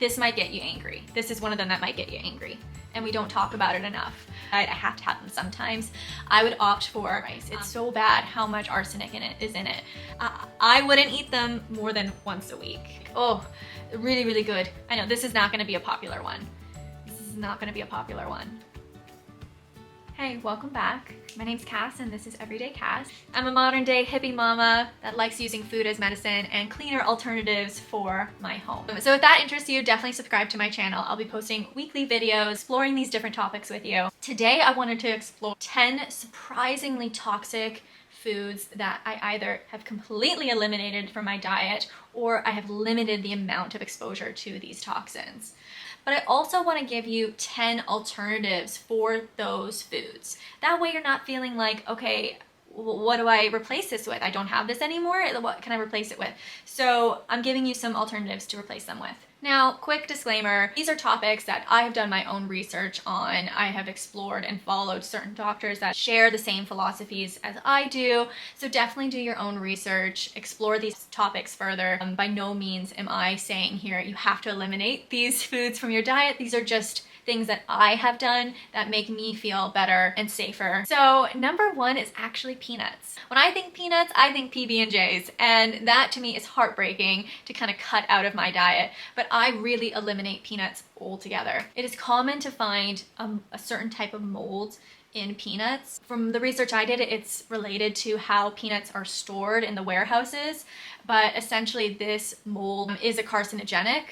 This might get you angry. This is one of them that might get you angry, and we don't talk about it enough. I have to have them sometimes. I would opt for rice. It's so bad how much arsenic is in it. I wouldn't eat them more than once a week. Oh, really, really good. I know this is not gonna be a popular one. This is not gonna be a popular one. Hey, welcome back. My name's Cass and this is Everyday Cass. I'm a modern day hippie mama that likes using food as medicine and cleaner alternatives for my home. So if that interests you, definitely subscribe to my channel. I'll be posting weekly videos exploring these different topics with you. Today I wanted to explore 10 surprisingly toxic foods that I either have completely eliminated from my diet or I have limited the amount of exposure to these toxins. But I also want to give you 10 alternatives for those foods. That way you're not feeling like, okay, what do I replace this with? I don't have this anymore. What can I replace it with? So I'm giving you some alternatives to replace them with. Now, quick disclaimer, these are topics that I have done my own research on. I have explored and followed certain doctors that share the same philosophies as I do. So definitely do your own research, explore these topics further. By no means am I saying here you have to eliminate these foods from your diet. These are just things that I have done that make me feel better and safer. So number one is actually peanuts. When I think peanuts, I think PB&Js, and that to me is heartbreaking to kind of cut out of my diet, but I really eliminate peanuts altogether. It is common to find a certain type of mold in peanuts. From the research I did, it's related to how peanuts are stored in the warehouses, but essentially this mold is a carcinogenic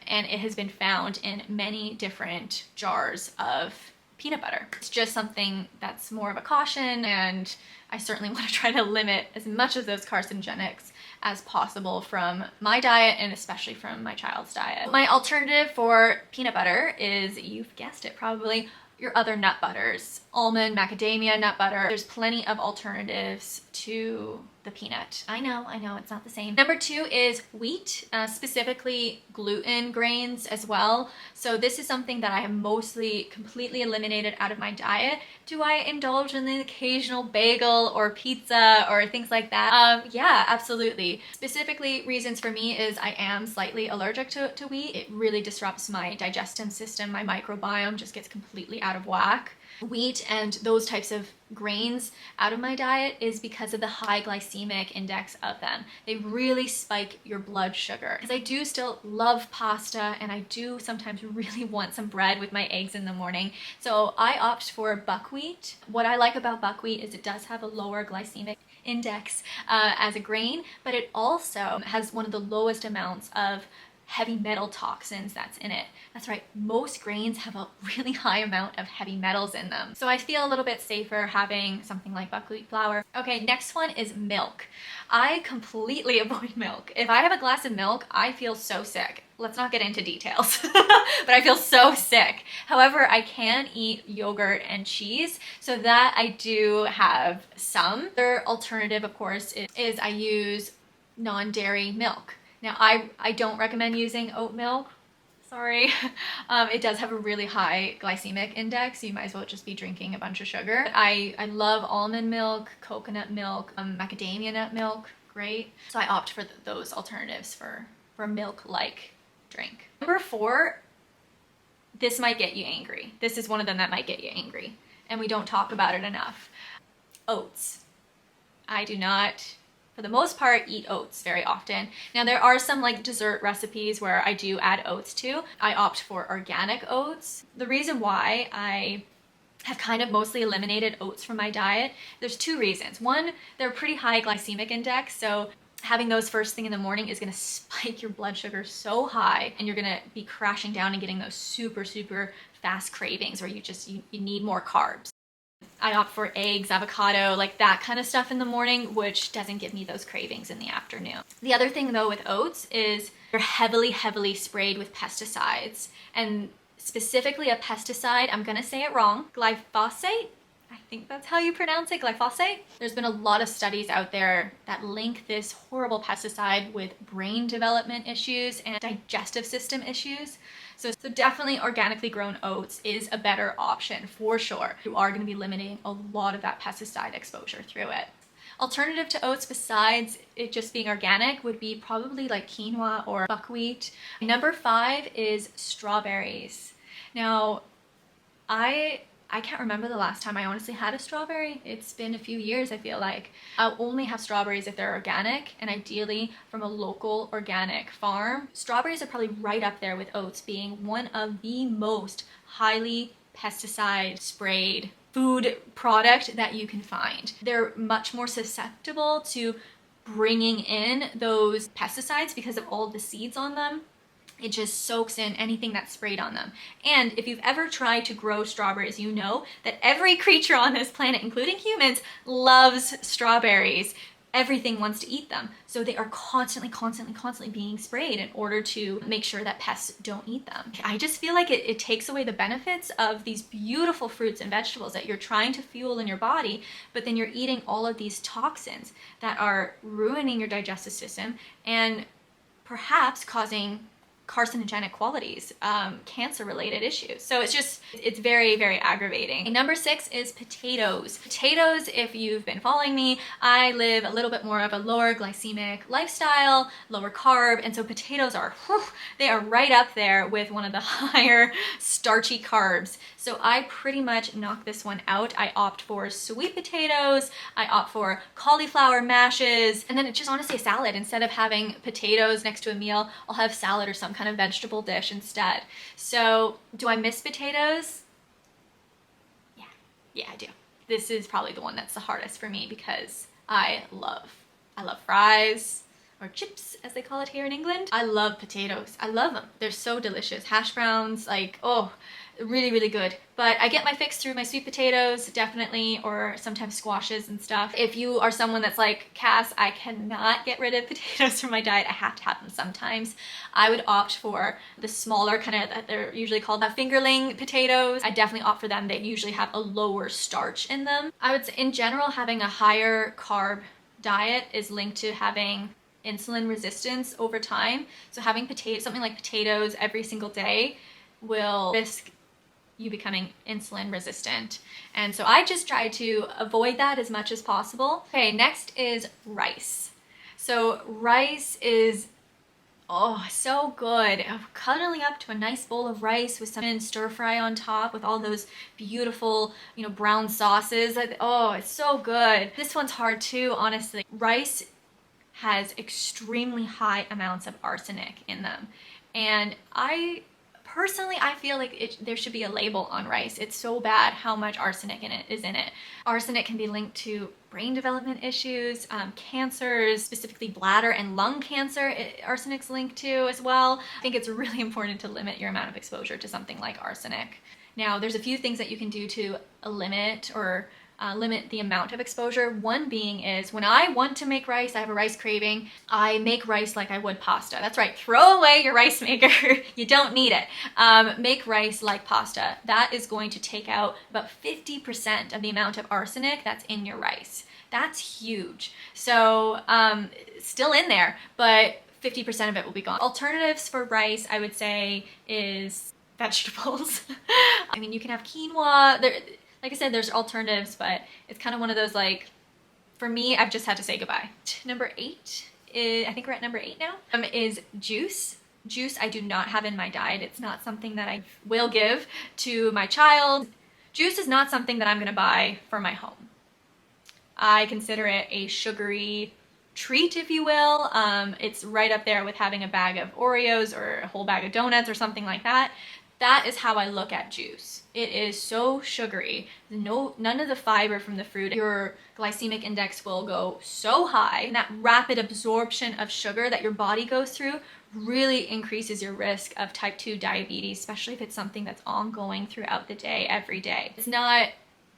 and it has been found in many different jars of peanut butter. It's just something that's more of a caution, and I certainly want to try to limit as much of those carcinogenics as possible from my diet and especially from my child's diet. My alternative for peanut butter is, you've guessed it probably, your other nut butters. Almond, macadamia nut butter. There's plenty of alternatives to the peanut. I know, it's not the same. Number two is wheat, specifically gluten grains as well. So this is something that I have mostly completely eliminated out of my diet. Do I indulge in the occasional bagel or pizza or things like that? Yeah, absolutely. Specifically, reasons for me is I am slightly allergic to wheat. It really disrupts my digestive system. My microbiome just gets completely out of whack. Wheat and those types of grains out of my diet is because of the high glycemic index of them. They really spike your blood sugar. Because I do still love pasta and I do sometimes really want some bread with my eggs in the morning. So I opt for buckwheat. What I like about buckwheat is it does have a lower glycemic index as a grain, but it also has one of the lowest amounts of heavy metal toxins that's in it. That's right, most grains have a really high amount of heavy metals in them. So I feel a little bit safer having something like buckwheat flour. Okay, next one is milk. I completely avoid milk. If I have a glass of milk, I feel so sick. Let's not get into details, but I feel so sick. However, I can eat yogurt and cheese, so that I do have some. Their alternative, of course, is I use non-dairy milk. Now, I don't recommend using oat milk. Sorry. It does have a really high glycemic index, so you might as well just be drinking a bunch of sugar. I love almond milk, coconut milk, macadamia nut milk, great. So I opt for those alternatives for a milk-like drink. Number four, this might get you angry. This is one of them that might get you angry, and we don't talk about it enough. Oats. I do not, for the most part, eat oats very often. Now there are some like dessert recipes where I do add oats to. I opt for organic oats. The reason why I have kind of mostly eliminated oats from my diet, there's two reasons. One, they're pretty high glycemic index, so having those first thing in the morning is gonna spike your blood sugar so high, and you're gonna be crashing down and getting those super, super fast cravings where you need more carbs. I opt for eggs, avocado, like that kind of stuff in the morning, which doesn't give me those cravings in the afternoon. The other thing though with oats is they're heavily, heavily sprayed with pesticides, and specifically a pesticide, I'm gonna say it wrong, glyphosate? I think that's how you pronounce it, glyphosate. There's been a lot of studies out there that link this horrible pesticide with brain development issues and digestive system issues. So definitely organically grown oats is a better option for sure. You are going to be limiting a lot of that pesticide exposure through it. Alternative to oats besides it just being organic would be probably like quinoa or buckwheat. Number 5 is strawberries. Now, I can't remember the last time I honestly had a strawberry. It's been a few years, I feel like. I'll only have strawberries if they're organic, and ideally from a local organic farm. Strawberries are probably right up there with oats being one of the most highly pesticide sprayed food product that you can find. They're much more susceptible to bringing in those pesticides because of all the seeds on them. It just soaks in anything that's sprayed on them. And if you've ever tried to grow strawberries, you know that every creature on this planet, including humans, loves strawberries. Everything wants to eat them. So they are constantly being sprayed in order to make sure that pests don't eat them. I just feel like it takes away the benefits of these beautiful fruits and vegetables that you're trying to fuel in your body, but then you're eating all of these toxins that are ruining your digestive system and perhaps causing carcinogenic qualities, cancer-related issues. So it's very, very aggravating. And number 6 is potatoes. Potatoes, if you've been following me, I live a little bit more of a lower glycemic lifestyle, lower carb, and so potatoes are, they are right up there with one of the higher starchy carbs. So I pretty much knock this one out. I opt for sweet potatoes, I opt for cauliflower mashes, and then it's just honestly a salad. Instead of having potatoes next to a meal, I'll have salad or some kind of vegetable dish instead. So do I miss potatoes? Yeah, I do. This is probably the one that's the hardest for me because I love fries, or chips as they call it here in England. I love potatoes. I love them. They're so delicious. Hash browns, like, oh, really, really good. But I get my fix through my sweet potatoes, definitely, or sometimes squashes and stuff. If you are someone that's like, Cass, I cannot get rid of potatoes from my diet, I have to have them sometimes, I would opt for the smaller kind of, they're usually called fingerling potatoes. I definitely opt for them. They usually have a lower starch in them. I would say in general, having a higher carb diet is linked to having insulin resistance over time. So having something like potatoes every single day will risk you becoming insulin resistant. And so I just try to avoid that as much as possible. Okay, next is rice. So rice is, oh, so good. Cuddling up to a nice bowl of rice with some stir fry on top with all those beautiful, brown sauces. Oh, it's so good. This one's hard too, honestly. Rice has extremely high amounts of arsenic in them. And personally, I feel like there should be a label on rice. It's so bad how much arsenic is in it. Arsenic can be linked to brain development issues, cancers, specifically bladder and lung cancer, arsenic's linked to as well. I think it's really important to limit your amount of exposure to something like arsenic. Now, there's a few things that you can do to limit the amount of exposure. One being is when I want to make rice, I have a rice craving, I make rice like I would pasta. That's right, throw away your rice maker. You don't need it. Make rice like pasta. That is going to take out about 50% of the amount of arsenic that's in your rice. That's huge. So still in there, but 50% of it will be gone. Alternatives for rice, I would say, is vegetables. I mean, you can have quinoa. Like I said, there's alternatives, but it's kind of one of those, like, for me, I've just had to say goodbye. Number 8 is, I think we're at number 8 now, is juice. Juice I do not have in my diet. It's not something that I will give to my child. Juice is not something that I'm gonna buy for my home. I consider it a sugary treat, if you will. It's right up there with having a bag of Oreos or a whole bag of donuts or something like that. That is how I look at juice. It is so sugary. None of the fiber from the fruit. Your glycemic index will go so high. And that rapid absorption of sugar that your body goes through really increases your risk of type 2 diabetes, especially if it's something that's ongoing throughout the day, every day. It's not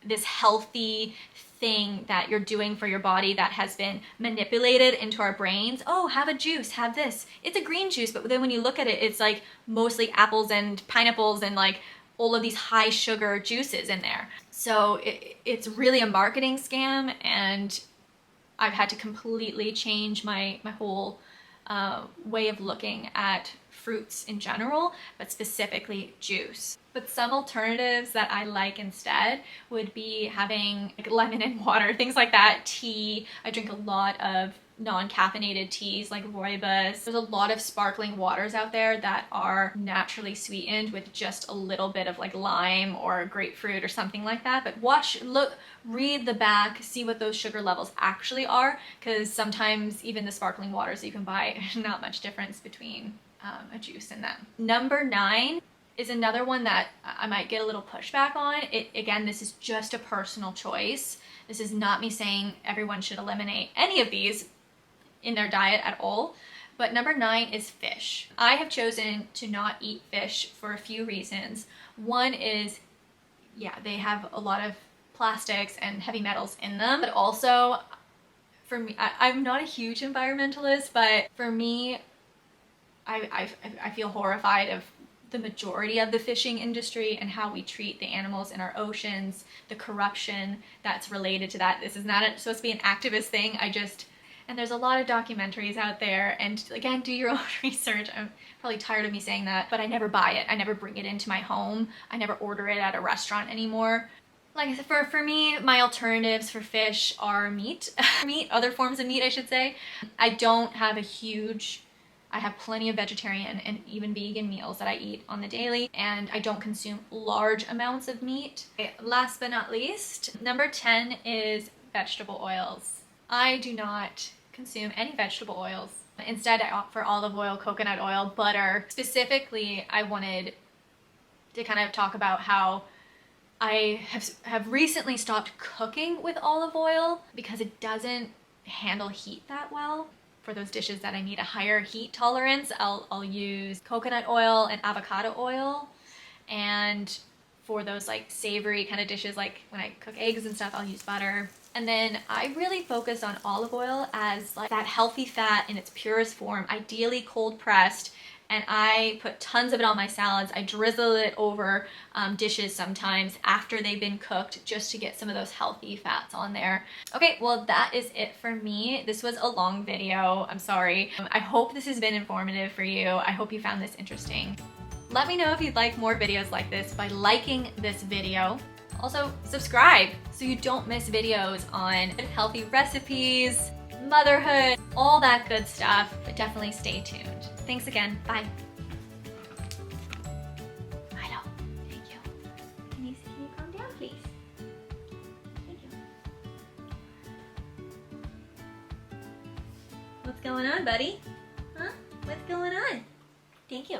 this healthy thing that you're doing for your body that has been manipulated into our brains. Oh, have a juice, have this. It's a green juice, but then when you look at it, it's like mostly apples and pineapples and like all of these high sugar juices in there. So it's really a marketing scam, and I've had to completely change my whole way of looking at fruits in general, but specifically juice. But some alternatives that I like instead would be having like lemon and water, things like that, tea. I drink a lot of non-caffeinated teas like rooibos. There's a lot of sparkling waters out there that are naturally sweetened with just a little bit of like lime or grapefruit or something like that. But watch, look, read the back, see what those sugar levels actually are, because sometimes even the sparkling waters you can buy, not much difference between a juice and them. Number 9 is another one that I might get a little pushback on. Again, this is just a personal choice. This is not me saying everyone should eliminate any of these in their diet at all. But number 9 is fish. I have chosen to not eat fish for a few reasons. One is, yeah, they have a lot of plastics and heavy metals in them, but also for me, I'm not a huge environmentalist, but for me, I feel horrified of the majority of the fishing industry and how we treat the animals in our oceans, the corruption that's related to that. This is not supposed to be an activist thing. And there's a lot of documentaries out there, and again, do your own research. I'm probably tired of me saying that, but I never buy it. I never bring it into my home. I never order it at a restaurant anymore. Like I said, for me, my alternatives for fish are meat. Other forms of meat, I should say. I have plenty of vegetarian and even vegan meals that I eat on the daily, and I don't consume large amounts of meat. Okay, last but not least, number 10 is vegetable oils. I do not consume any vegetable oils. Instead, I opt for olive oil, coconut oil, butter. Specifically, I wanted to kind of talk about how I have recently stopped cooking with olive oil because it doesn't handle heat that well. For those dishes that I need a higher heat tolerance, I'll use coconut oil and avocado oil. And for those like savory kind of dishes, like when I cook eggs and stuff, I'll use butter. And then I really focus on olive oil as like that healthy fat in its purest form, ideally cold pressed. And I put tons of it on my salads. I drizzle it over dishes sometimes after they've been cooked just to get some of those healthy fats on there. Okay, well that is it for me. This was a long video. I'm sorry. I hope this has been informative for you. I hope you found this interesting. Let me know if you'd like more videos like this by liking this video. Also, subscribe so you don't miss videos on healthy recipes, motherhood, all that good stuff, but definitely stay tuned. Thanks again. Bye. Milo, thank you. Can you calm down, please? Thank you. What's going on, buddy? Huh? What's going on? Thank you.